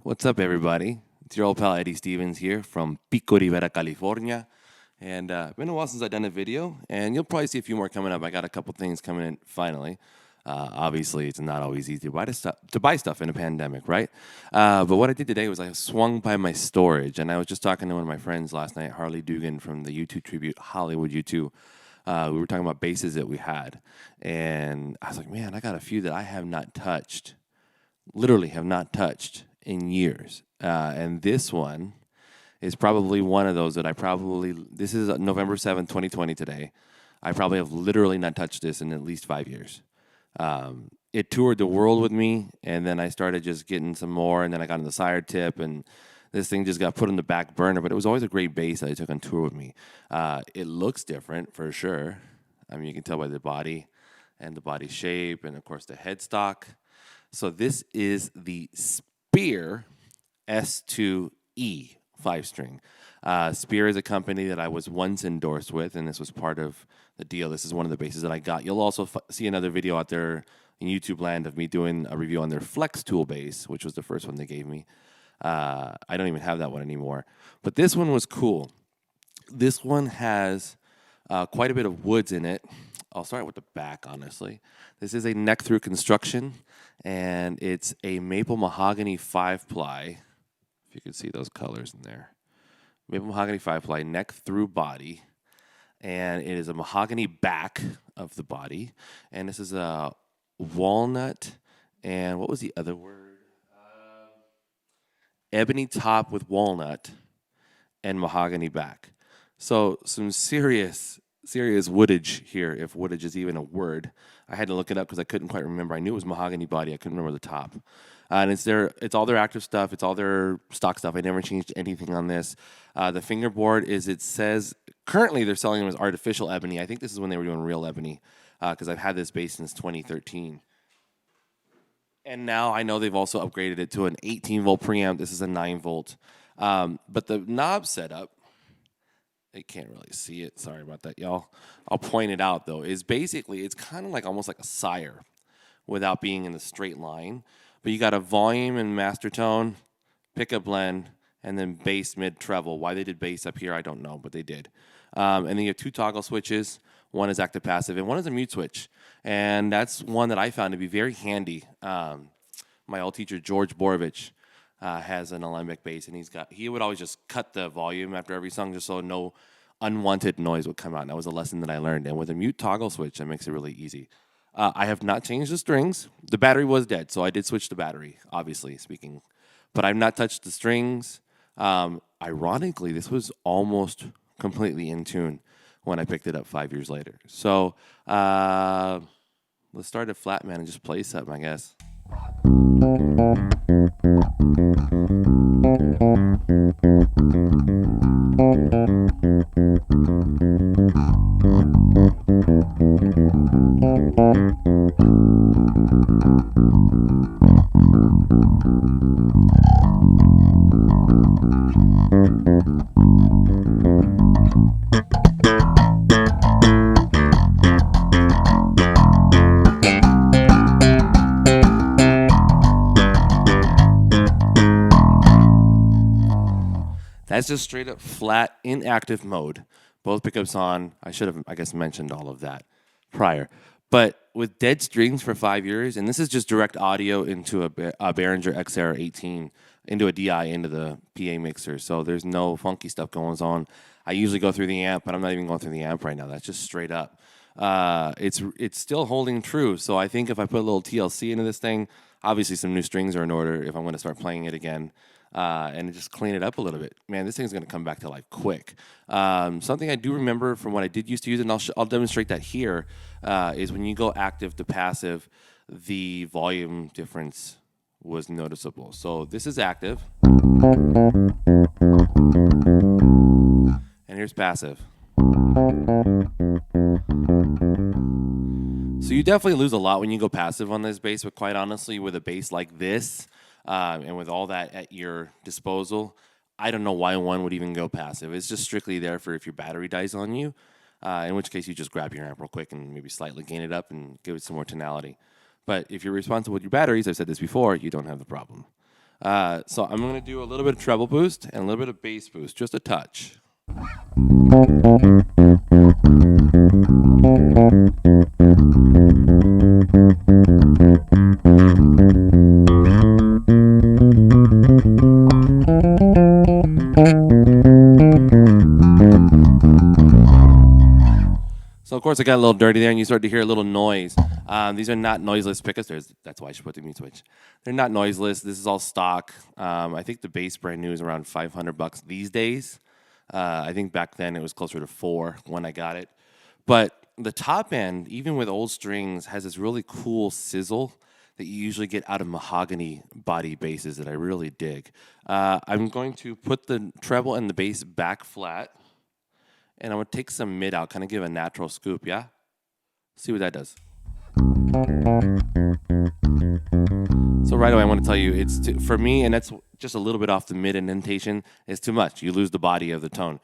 What's up, everybody? It's your old pal Eddie Stevens here from Pico Rivera, California. And been a while since I've done a video, and you'll probably see a few more coming up. I got a couple things coming in finally. Obviously, it's not always easy to buy stuff in a pandemic, right? But what I did today was I swung by my storage, and I was just talking to one of my friends last night, Harley Dugan from the YouTube tribute Hollywood U2. We were talking about bases that we had, and I was like, man, I got a few that I have not touched, literally have not touched in years. And this one is probably one of those that this is November 7th, 2020 today. I probably have literally not touched this in at least 5 years. It toured the world with me, and then I started just getting some more, and then I got on the sire tip, and this thing just got put on the back burner, but it was always a great bass that I took on tour with me. It looks different for sure. I mean, you can tell by the body and the body shape, and of course the headstock. So this is the Spear S2-E 5-string. Spear is a company that I was once endorsed with, and this was part of the deal. This is one of the basses that I got. You'll also see another video out there in YouTube land of me doing a review on their Flex Tool bass, which was the first one they gave me. I don't even have that one anymore. But this one was cool. This one has quite a bit of woods in it. I'll start with the back, honestly. This is a neck-through construction, and it's a maple mahogany 5-ply. If you can see those colors in there. Maple mahogany 5-ply, neck-through body, and it is a mahogany back of the body. And this is a walnut, and what was the other word? Ebony top with walnut and mahogany back. So some serious woodage here, if woodage is even a word. I had to look it up because I couldn't quite remember. I knew it was mahogany body. I couldn't remember the top. And it's all their active stuff. It's all their stock stuff. I never changed anything on this. The fingerboard it says, currently they're selling them as artificial ebony. I think this is when they were doing real ebony because I've had this bass since 2013. And now I know they've also upgraded it to an 18-volt preamp. This is a 9-volt. But the knob setup, you can't really see it. Sorry about that, y'all. I'll point it out, though. Is basically, it's kind of like almost like a sire without being in a straight line. But you got a volume and master tone, pickup blend, and then bass, mid, treble. Why they did bass up here, I don't know, but they did. And then you have two toggle switches. One is active passive, and one is a mute switch. And that's one that I found to be very handy. My old teacher, George Borovich, has an alembic bass, and he would always just cut the volume after every song just so no unwanted noise would come out. And that was a lesson that I learned. And with a mute toggle switch, that makes it really easy. I have not changed the strings. The battery was dead, so I did switch the battery, obviously speaking. But I've not touched the strings. Ironically, this was almost completely in tune when I picked it up 5 years later. So let's start at flat, man, and just play something, I guess. That's just straight up flat in active mode. Both pickups on. I should have, I guess, mentioned all of that prior. But with dead strings for 5 years, and this is just direct audio into a Behringer XR 18, into a DI, into the PA mixer. So there's no funky stuff going on. I usually go through the amp, but I'm not even going through the amp right now. That's just straight up. It's still holding true. So I think if I put a little TLC into this thing, obviously some new strings are in order if I'm going to start playing it again. And just clean it up a little bit. Man, this thing's going to come back to life quick. Something I do remember from what I did used to use, and I'll demonstrate that here, is when you go active to passive, the volume difference was noticeable. So this is active. And here's passive. So you definitely lose a lot when you go passive on this bass, but quite honestly, with a bass like this, and with all that at your disposal, I don't know why one would even go passive. It's just strictly there for if your battery dies on you, in which case you just grab your amp real quick and maybe slightly gain it up and give it some more tonality. But if you're responsible with your batteries, I've said this before, you don't have the problem. So I'm going to do a little bit of treble boost and a little bit of bass boost, just a touch. So of course I got a little dirty there, and you start to hear a little noise. These are not noiseless pickups. That's why I should put the mute switch. They're not noiseless. This is all stock. I think the bass brand new is around $500 these days. I think back then it was closer to $4 when I got it. But the top end, even with old strings, has this really cool sizzle that you usually get out of mahogany body basses that I really dig. I'm going to put the treble and the bass back flat. And I'm going to take some mid out, kind of give a natural scoop, yeah? See what that does. So right away, I want to tell you, for me, and that's just a little bit off the mid indentation, it's too much. You lose the body of the tone.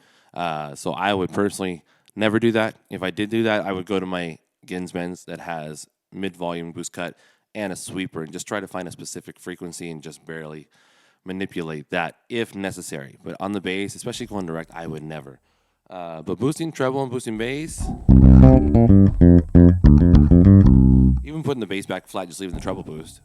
So I would personally never do that. If I did do that, I would go to my Ginsman's that has mid-volume boost cut and a sweeper and just try to find a specific frequency and just barely manipulate that if necessary. But on the bass, especially going direct, I would never. But boosting treble and boosting bass, even putting the bass back flat, just leaving the treble boost.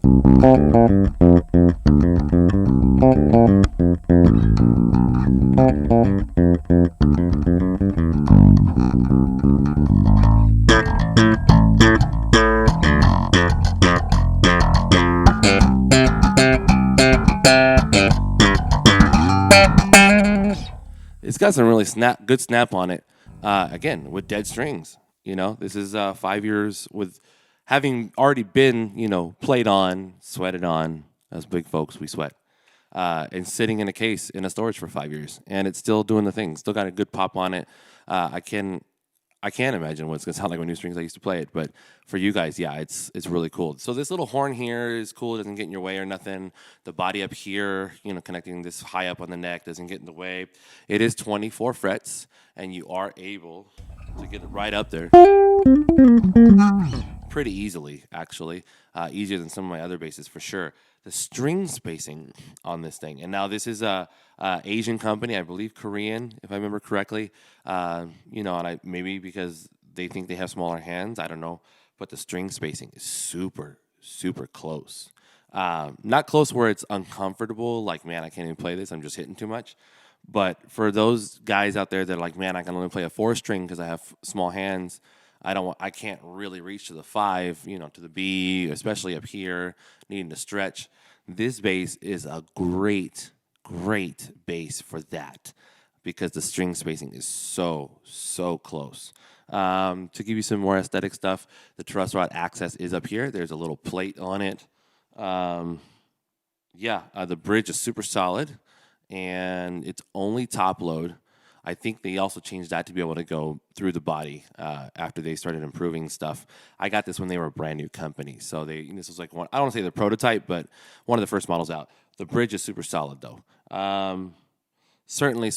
It's got some really good snap on it. Again, with dead strings. You know, this is 5 years with having already been, played on, sweated on. As big folks, we sweat. And sitting in a case in a storage for 5 years, and it's still doing the thing. Still got a good pop on it. I can't imagine what it's gonna sound like with new strings. I used to play it, but for you guys, yeah, it's really cool. So this little horn here is cool. It doesn't get in your way or nothing. The body up here, connecting this high up on the neck, doesn't get in the way. It is 24 frets, and you are able to get it right up there pretty easily, actually. Easier than some of my other basses for sure. The string spacing on this thing, and now this is a Asian company, I believe Korean, if I remember correctly. And maybe because they think they have smaller hands, I don't know. But the string spacing is super, super close. Not close where it's uncomfortable, like, man, I can't even play this, I'm just hitting too much. But for those guys out there that are like, man, I can only play a 4-string because I have small hands, I can't really reach to the 5, to the B, especially up here, needing to stretch. This bass is a great, great bass for that because the string spacing is so, so close. To give you some more aesthetic stuff, the truss rod access is up here. There's a little plate on it. The bridge is super solid, and it's only top load. I think they also changed that to be able to go through the body after they started improving stuff. I got this when they were a brand new company. So this was like one, I don't want to say the prototype, but one of the first models out. The bridge is super solid though. Certainly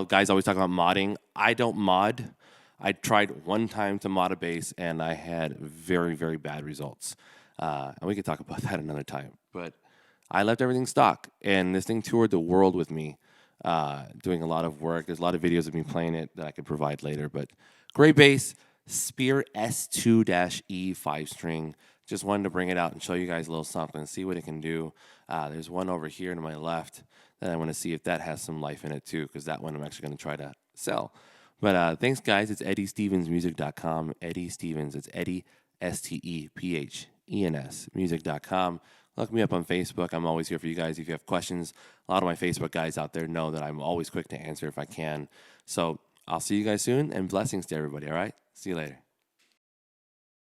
guys always talk about modding. I don't mod. I tried one time to mod a bass and I had very, very bad results. And we could talk about that another time. But I left everything stock, and this thing toured the world with me. Doing a lot of work. There's a lot of videos of me playing it that I could provide later. But great bass, Spear S2-E 5-string. Just wanted to bring it out and show you guys a little something and see what it can do. There's one over here to my left that I want to see if that has some life in it too, because that one I'm actually going to try to sell. But thanks, guys. It's EddieStevensMusic.com. Eddie Stevens. It's Eddie, STEPHENS, music.com. Look me up on Facebook. I'm always here for you guys if you have questions. A lot of my Facebook guys out there know that I'm always quick to answer if I can. So I'll see you guys soon, and blessings to everybody, all right? See you later.